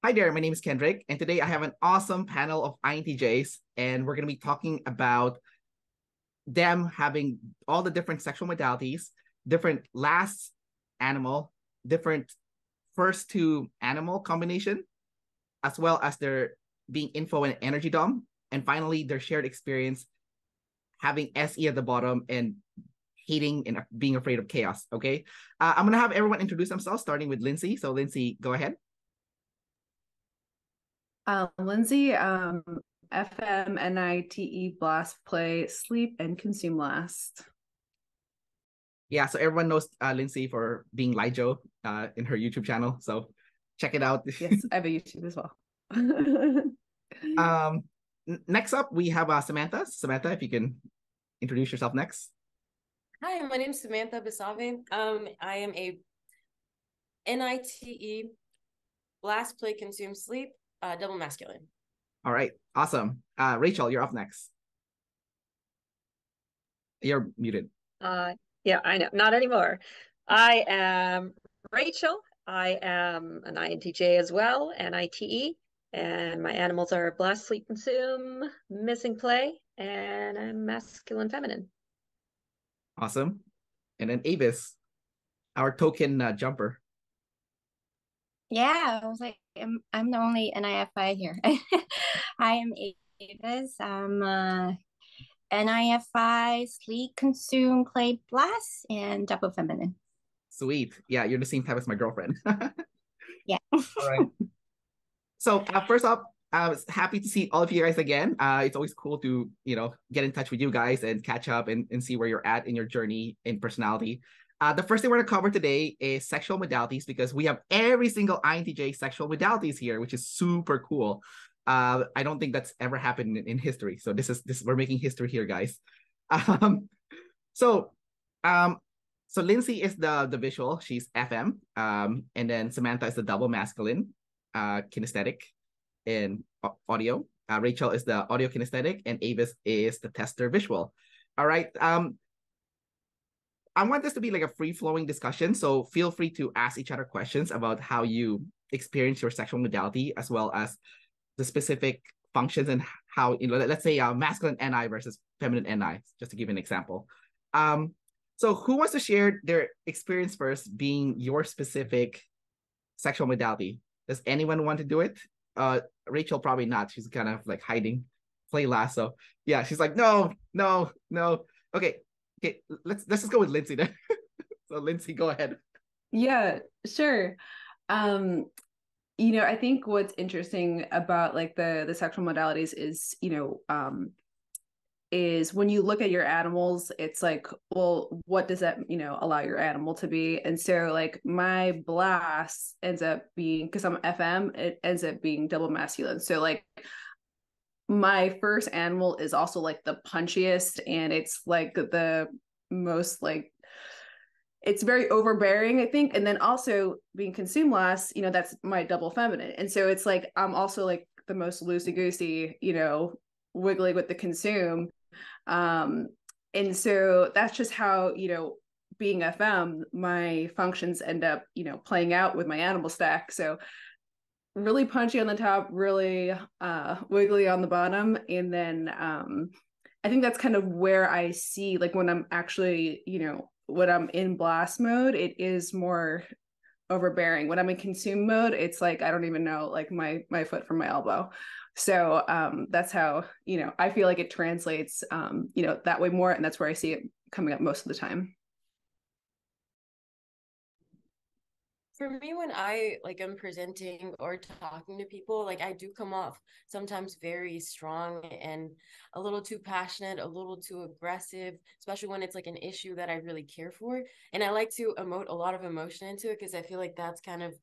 Hi there, my name is Kendrick, and today I have an awesome panel of INTJs, and we're going to be talking about them having all the different sexual modalities, different last animal, different first to animal combination, as well as their being info and energy dom, and finally their shared experience having SE at the bottom and hating and being afraid of chaos. Okay, I'm gonna have everyone introduce themselves, starting with Lindsay. So Lindsay, go ahead. Lindsay, FMNITE, blast, play, sleep, and consume last. Yeah, so everyone knows Lindsay for being Lijo in her YouTube channel. So check it out. Yes, I have a YouTube as well. um, Next up, we have Samantha. Samantha, if you can introduce yourself next. Hi, my name is Samantha Basave. I am a NITE, blast, play, consume, sleep, double masculine. All right, awesome. Rachel, you're up next. You're muted. Yeah, I know. Not anymore. I am Rachel. I am an INTJ as well, NITE, and my animals are blast, sleep, consume, missing play, and I'm masculine feminine. Awesome. And then Avis, our token jumper. Yeah, I was like, I'm the only NIFI here. I am Avis. I'm NIFI, sleep, consume, play, blast, and double feminine. Sweet. Yeah, you're the same type as my girlfriend. Yeah. All right. So first up, I was happy to see all of you guys again. It's always cool to, get in touch with you guys and catch up and see where you're at in your journey in personality. The first thing we're going to cover today is sexual modalities, because we have every single INTJ sexual modalities here, which is super cool. I don't think that's ever happened in history. So this we're making history here, guys. Um, so um, so Lindsay is the visual. She's FM. And then Samantha is the double masculine, kinesthetic in audio. Rachel is the audio kinesthetic, and Avis is the tester visual. All right. I want this to be like a free-flowing discussion, so feel free to ask each other questions about how you experience your sexual modality, as well as the specific functions and how, let's say masculine NI versus feminine NI, just to give an example. So who wants to share their experience first, being your specific sexual modality? Does anyone want to do it? Rachel probably not. She's kind of like hiding, play last. So yeah, she's like, no. Okay, let's just go with Lindsay then. So Lindsay, go ahead. Yeah, sure. I think what's interesting about like the sexual modalities is, is when you look at your animals, it's like, well, what does that, allow your animal to be? And so like my blast ends up being, because I'm FM, it ends up being double masculine. So like my first animal is also like the punchiest, and it's like the most like, it's very overbearing, I think. And then also being consumed last, that's my double feminine. And so it's like, I'm also like the most loosey goosey, wiggly with the consume. And so that's just how, being FM, my functions end up, playing out with my animal stack. So really punchy on the top, really wiggly on the bottom. And then I think that's kind of where I see, like when I'm actually, when I'm in blast mode, it is more overbearing. When I'm in consume mode, it's like I don't even know like my foot from my elbow. So that's how, I feel like it translates that way more, and that's where I see it coming up most of the time. For me, when I am presenting or talking to people, like I do come off sometimes very strong and a little too passionate, a little too aggressive, especially when it's like an issue that I really care for. And I like to emote a lot of emotion into it, because I feel like that's kind of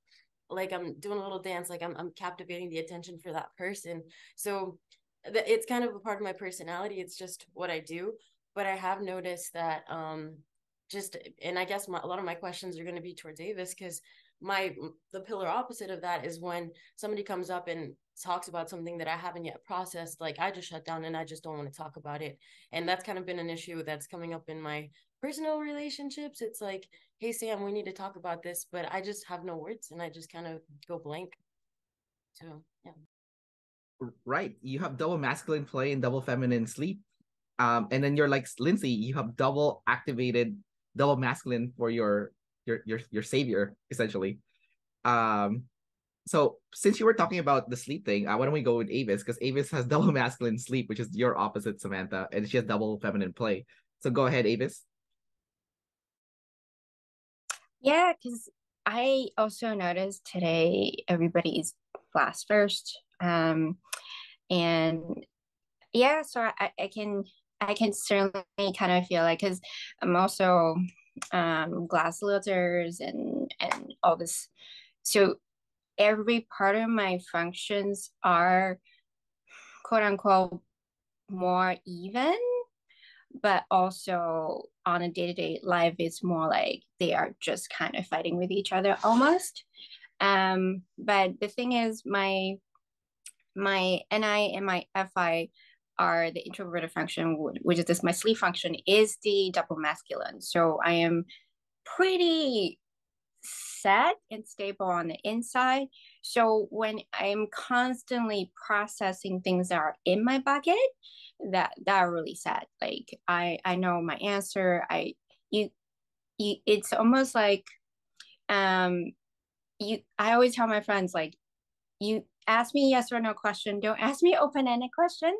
like I'm doing a little dance, like I'm captivating the attention for that person. So it's kind of a part of my personality. It's just what I do. But I have noticed that and I guess a lot of my questions are going to be towards Avis, because the pillar opposite of that is when somebody comes up and talks about something that I haven't yet processed, like I just shut down and I just don't want to talk about it. And that's kind of been an issue that's coming up in my personal relationships. It's like, hey Sam, we need to talk about this, but I just have no words and I just kind of go blank. too. Yeah. Right. You have double masculine play and double feminine sleep. And then you're like Lindsay, you have double activated, double masculine for your savior, essentially. Um, so since you were talking about the sleep thing, why don't we go with Avis? Because Avis has double masculine sleep, which is your opposite, Samantha, and she has double feminine play. So go ahead, Avis. Yeah, because I also noticed today everybody's blast first. And yeah, so I can certainly kind of feel like, because I'm also glass lizards and all this. So every part of my functions are quote unquote more even, but also on a day-to-day life it's more like they are just kind of fighting with each other almost. But the thing is, my NI and my FI are the introverted function, which is this, my sleep function is the double masculine. So I am pretty set and stable on the inside. So when I'm constantly processing things that are in my bucket, that are really sad. Like I know my answer. You, you it's almost like I always tell my friends, like, you ask me yes or no question, don't ask me open-ended question,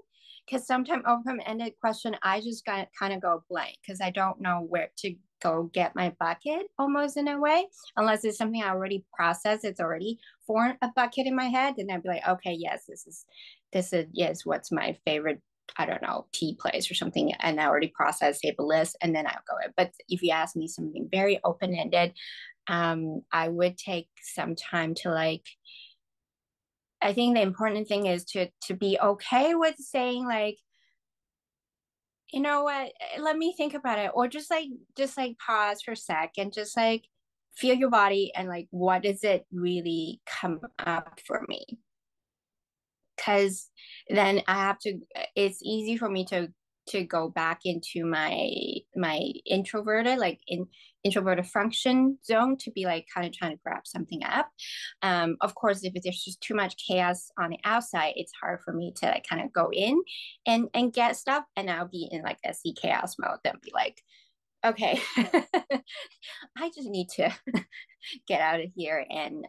because sometimes open-ended question I just got kind of go blank because I don't know where to go get my bucket, almost in a way, unless it's something I already processed, it's already formed a bucket in my head, and I'd be like, okay, yes, this is yes, what's my favorite, I don't know, tea place or something, and I already processed a list, and then I'll go in. But if you ask me something very open-ended, I would take some time to, like, I think the important thing is to be okay with saying, like, you know what, let me think about it, or just like pause for a sec and just like feel your body and like what does it really come up for me, because then I have to, it's easy for me to go back into my introverted, like introverted function zone, to be like kind of trying to grab something up. Of course, if there's just too much chaos on the outside, it's hard for me to like kind of go in and get stuff, and I'll be in like SC chaos mode, then be like, okay, I just need to get out of here and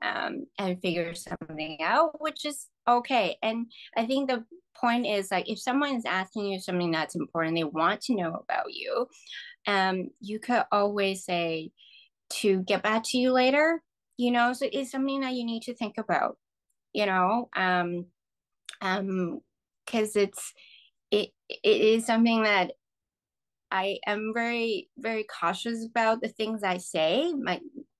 figure something out, which is okay. And I think the point is, like, if someone is asking you something that's important, they want to know about you, you could always say to get back to you later, you know. So it's something that you need to think about, you know, because it is something that I am very, very cautious about, the things I say,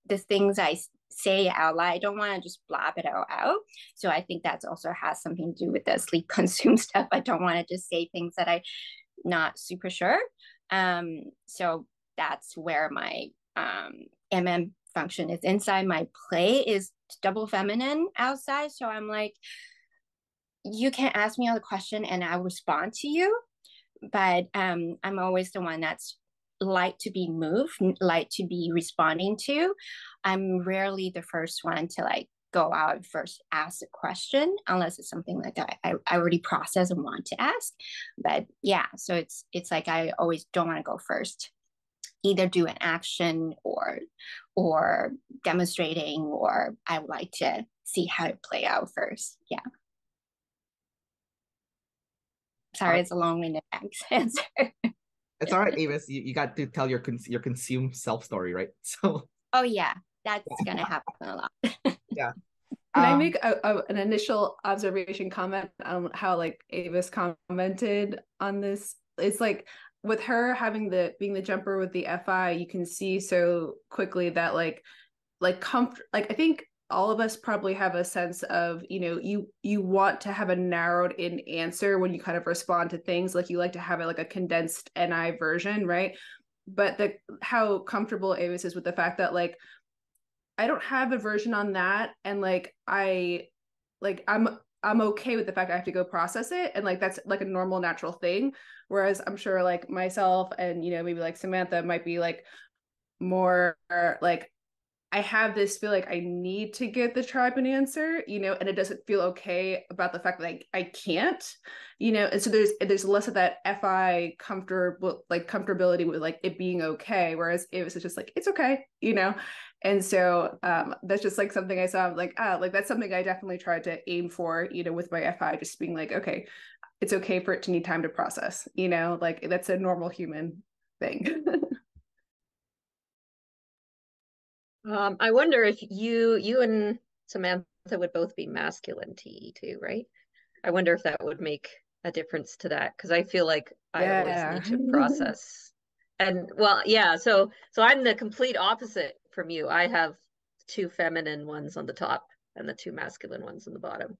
the things I say out loud. I don't want to just blab it all out. So I think that also has something to do with the sleep consume stuff. I don't want to just say things that I'm not super sure. So that's where my MM function is inside. My play is double feminine outside. So I'm like, you can ask me all the question and I'll respond to you. But I'm always the one that's like to be moved, like to be responding to. I'm rarely the first one to like go out and first ask a question, unless it's something like that I already process and want to ask. But yeah, so it's like I always don't want to go first, either do an action or demonstrating, or I would like to see how it play out first. Yeah. Sorry, it's a long-winded answer. It's all right, Avis. You got to tell your consume self story, right? So. Oh yeah, that's gonna happen a lot. Yeah. Can I make an initial observation comment on how like Avis commented on this? It's like with her having being the jumper with the FI, you can see so quickly that like I think all of us probably have a sense of, you know, you want to have a narrowed in answer when you kind of respond to things, like you like to have it like a condensed NI version, right? But how comfortable Avis is with the fact that like I don't have a version on that, and like I'm okay with the fact I have to go process it, and like that's like a normal natural thing, whereas I'm sure like myself and, you know, maybe like Samantha might be like more like I have this feel like I need to get the tribe an answer, you know, and it doesn't feel okay about the fact that I can't, you know, and so there's less of that FI comfortability with like it being okay, whereas Avis is just like it's okay, you know, and so that's just like something I saw like like that's something I definitely tried to aim for, you know, with my FI, just being like okay, it's okay for it to need time to process, you know, like that's a normal human thing. I wonder if you and Samantha would both be masculine TE too, right? I wonder if that would make a difference to that, because I feel like I always need to process. And well, yeah, so I'm the complete opposite from you. I have 2 feminine ones on the top and the 2 masculine ones on the bottom.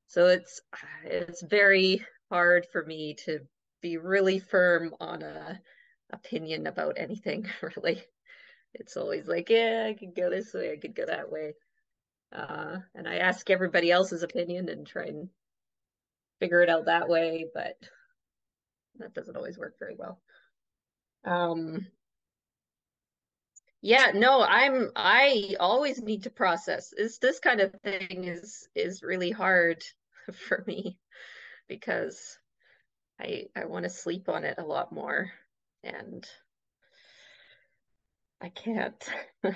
So it's very hard for me to be really firm on a opinion about anything, really. It's always like, yeah, I could go this way, I could go that way. And I ask everybody else's opinion and try and figure it out that way, but that doesn't always work very well. Yeah, no, I always need to process. This kind of thing is really hard for me because I want to sleep on it a lot more and I can't. So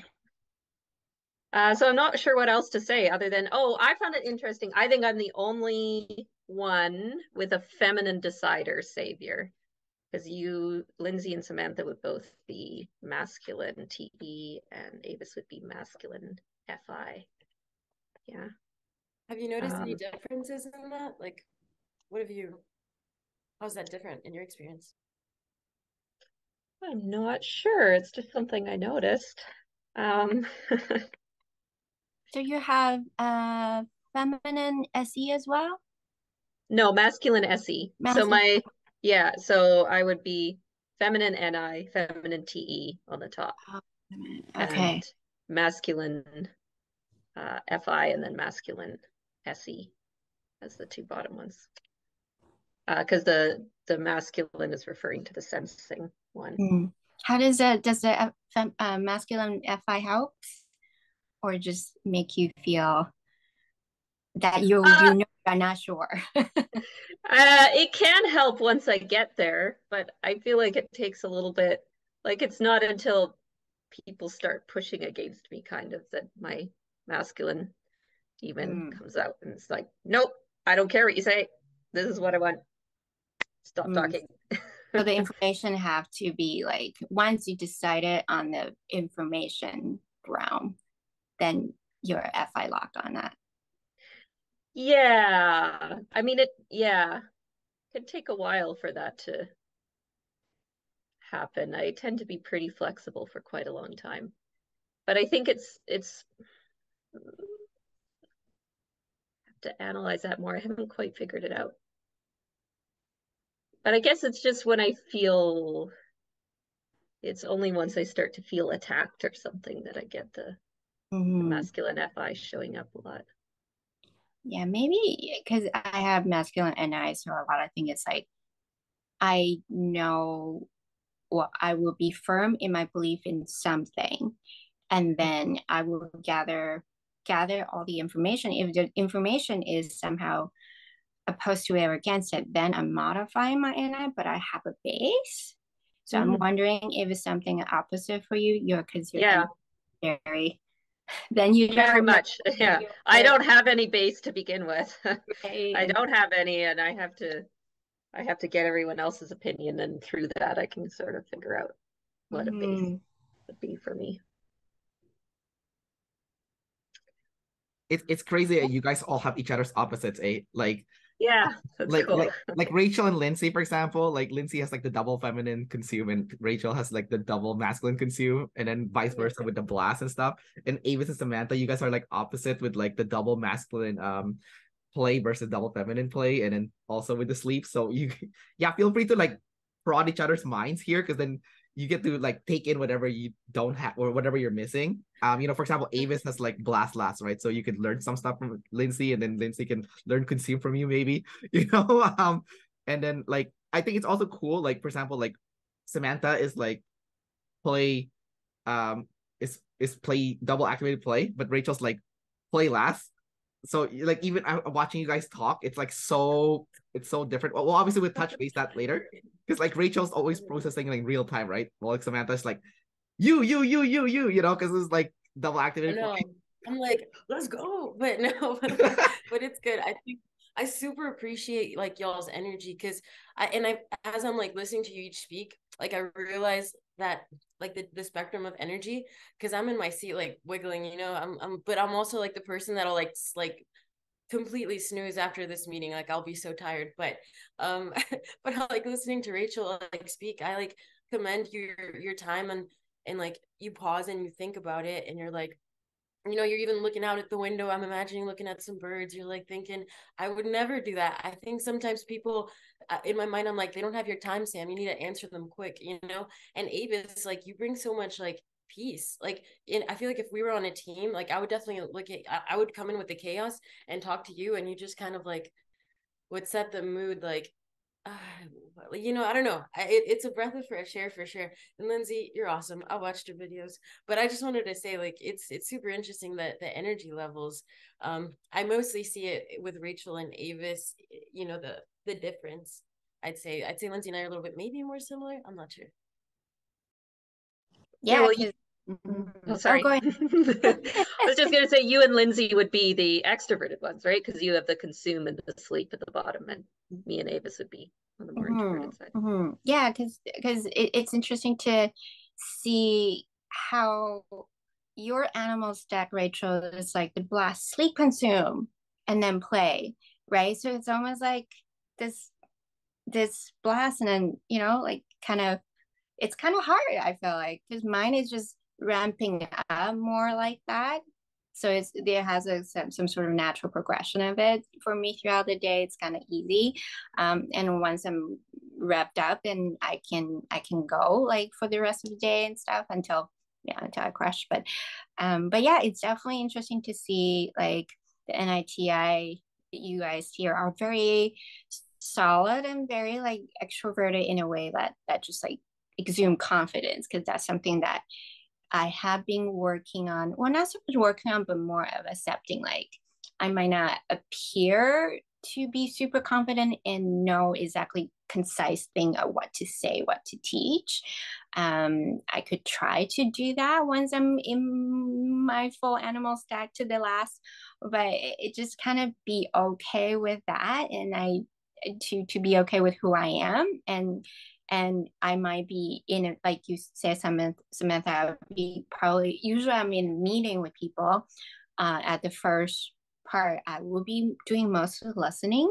I'm not sure what else to say other than, oh, I found it interesting. I think I'm the only one with a feminine decider savior, because you, Lindsay and Samantha would both be masculine TE and Avis would be masculine FI. Yeah. Have you noticed any differences in that? Like, how's that different in your experience? I'm not sure. It's just something I noticed. So you have feminine SE as well? No, masculine SE. Masculine. So I would be feminine NI, feminine TE on the top. Okay. And masculine FI and then masculine SE as the 2 bottom ones. Because the masculine is referring to the sensing one. How does the masculine FI help, or just make you feel that you're not sure? It can help once I get there, but I feel like it takes a little bit. Like it's not until people start pushing against me kind of that my masculine even comes out and it's like, nope, I don't care what you say. This is what I want. Stop talking. So the information have to be like, once you decided on the information realm, then you're FI locked on that. Yeah. I mean, it could take a while for that to happen. I tend to be pretty flexible for quite a long time. But I think it's have to analyze that more. I haven't quite figured it out. But I guess it's just when I feel, it's only once I start to feel attacked or something that I get the masculine FI showing up a lot. Yeah, maybe because I have masculine NI, so a lot of things it's like I know I will be firm in my belief in something, and then I will gather all the information. If the information is somehow opposed to it or against it, then I'm modifying my NI, but I have a base. So I'm wondering if it's something opposite for you. Because you're very, then you very much. Yeah, I don't have any base to begin with. I don't have any, and I have to get everyone else's opinion, and through that I can sort of figure out what a base would be for me. It's crazy that you guys all have each other's opposites, eh? Like yeah, that's like, cool. like Rachel and Lindsay, for example, like Lindsay has like the double feminine consume and Rachel has like the double masculine consume, and then vice versa with the blast and stuff. And Avis and Samantha, you guys are like opposite with like the double masculine play versus double feminine play, and then also with the sleep. So you feel free to like prod each other's minds here, because then you get to like take in whatever you don't have or whatever you're missing. For example, Avis has like blast last, right? So you could learn some stuff from Lindsay, and then Lindsay can learn consume from you, maybe. And then like I think it's also cool, like for example, like Samantha is like play is play double activated play, but Rachel's like play last. So like even watching you guys talk, it's like it's so different. Well, obviously we'll touch base that later because like Rachel's always processing like real time, right? Well, like Samantha's like you know, because it's like double activated. No, I'm like, let's go, but no, but it's good. I think I super appreciate like y'all's energy because I as I'm like listening to you each speak, like I realize that like the spectrum of energy because I'm in my seat like wiggling, you know, but I'm also like the person that'll like completely snooze after this meeting, like I'll be so tired, um but I like listening to Rachel like speak. I like commend your time and like you pause and you think about it and you're like, you know, you're even looking out at the window. I'm imagining looking at some birds. You're like thinking, I would never do that. I think sometimes people in my mind, I'm like, they don't have your time, Sam. You need to answer them quick, you know? And Avis, like, you bring so much like peace. Like, I feel like if we were on a team, like, I would definitely I would come in with the chaos and talk to you, and you just kind of like would set the mood, like, uh, you know, I don't know. It's a breath of fresh air for sure. And Lindsay, you're awesome. I watched your videos, but I just wanted to say, like, it's super interesting that the energy levels. I mostly see it with Rachel and Avis. You know, the difference. I'd say Lindsay and I are a little bit maybe more similar. I'm not sure. Yeah, well, oh, sorry. go ahead. I was just going to say you and Lindsay would be the extroverted ones, right? Because you have the consume and the sleep at the bottom, and me and Avis would be on the more introverted side. Yeah, because it's interesting to see how your animal stack, Rachel, is like the blast, sleep, consume, and then play, right? So it's almost like this blast, and then you know, like it's kind of hard. I feel like because mine is just ramping up more like that. So there has some sort of natural progression of it for me throughout the day. It's kind of easy, and once I'm wrapped up, then I can go like for the rest of the day and stuff until I crash. But yeah, it's definitely interesting to see like the NITI you guys here are very solid and very like extroverted in a way that just like exude confidence, because that's something that I have been working on. Well, not so much working on, but more of accepting like I might not appear to be super confident and know exactly concise thing of what to say, what to teach. I could try to do that once I'm in my full animal stack to the last, but it just kind of be okay with that, and to be okay with who I am, and I might be in it, like you said, Samantha, I would be probably, usually I'm in a meeting with people. At the first part, I will be doing most of the listening.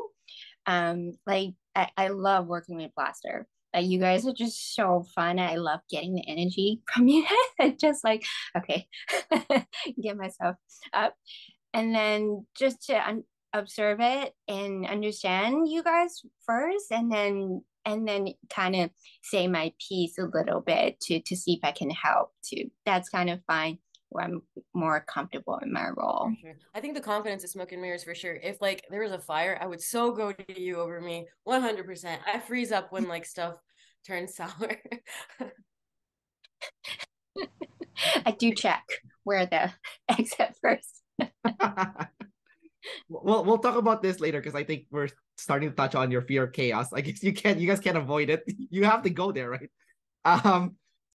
Like I love working with Blaster. Like you guys are just so fun. I love getting the energy from you guys. Just like, okay, get myself up. And then just to observe it and understand you guys first, and then kind of say my piece a little bit to see if I can help too. That's kind of fine where I'm more comfortable in my role. Sure. I think the confidence is smoke and mirrors for sure. If like there was a fire, I would so go to you over me 100%. I freeze up when like stuff turns sour. I do check where the exit first. We'll talk about this later because I think we're starting to touch on your fear of chaos. I guess you guys can't avoid it. You have to go there, right?